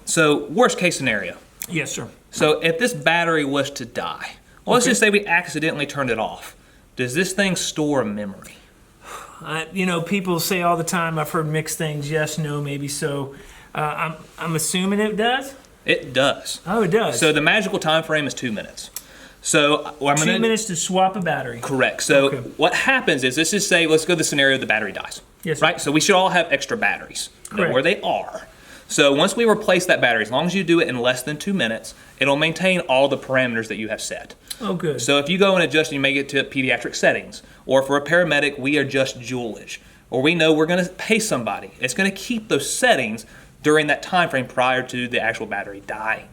So worst case scenario. Yes, sir. So if this battery was to die, well, let's just say we accidentally turned it off. Does this thing store a memory? People say all the time, I've heard mixed things, yes, no, maybe so. I'm assuming it does? It does. Oh, it does. So the magical time frame is 2 minutes. So I'm 2 minutes to swap a battery. Correct. So Okay. what happens is, let's just say, let's go to the scenario the battery dies. Yes, sir. Right? So we should all have extra batteries. Know Correct. where they are. So once we replace that battery, as long as you do it in less than 2 minutes, it'll maintain all the parameters that you have set. Oh, good. So if you go and adjust, you may get to pediatric settings. Or for a paramedic, we adjust joulage. Or we know we're going to pay somebody. It's going to keep those settings during that time frame prior to the actual battery dying.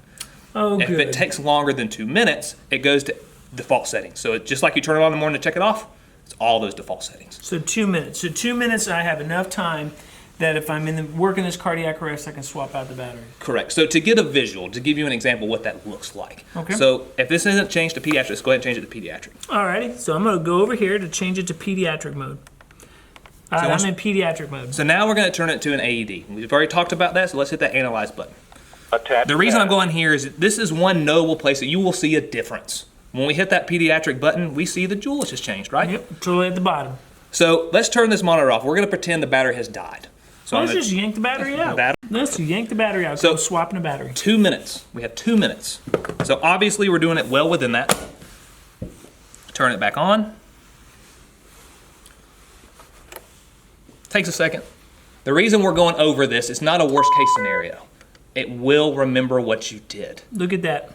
Oh, If good. it takes longer than 2 minutes, it goes to default settings. So it's just like you turn it on in the morning to check it off, it's all those default settings. So 2 minutes. So 2 minutes, I have enough time that if I'm working this cardiac arrest, I can swap out the battery. Correct. So to get a visual, to give you an example of what that looks like. Okay. So if this isn't changed to pediatric, let's go ahead and change it to pediatric. Alrighty, so I'm going to go over here to change it to pediatric mode. All right, once- I'm in pediatric mode. So now we're going to turn it to an AED. We've already talked about that, so let's hit that analyze button. Attach The reason I'm pad. going here is this is one notable place that you will see a difference. When we hit that pediatric button, we see the joulage has changed, right? Yep, totally at the bottom. So let's turn this monitor off. We're going to pretend the battery has died. So Let's I'm just yank the battery out. Bat- Let's yank the battery out. So- So swapping the battery. 2 minutes. We have 2 minutes. So obviously we're doing it well within that. Turn it back on. Takes a second. The reason we're going over this, it's not a worst case scenario. It will remember what you did. Look at that.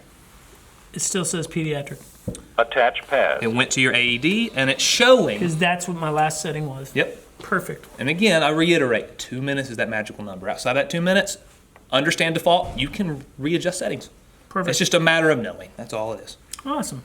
It still says pediatric Attach pad. It went to your AED and it's showing. because that's what my last setting was. Yep. Perfect. And again, I reiterate, 2 minutes is that magical number. Outside that 2 minutes, understand default, you can readjust settings. Perfect. It's just a matter of knowing. That's all it is. Awesome.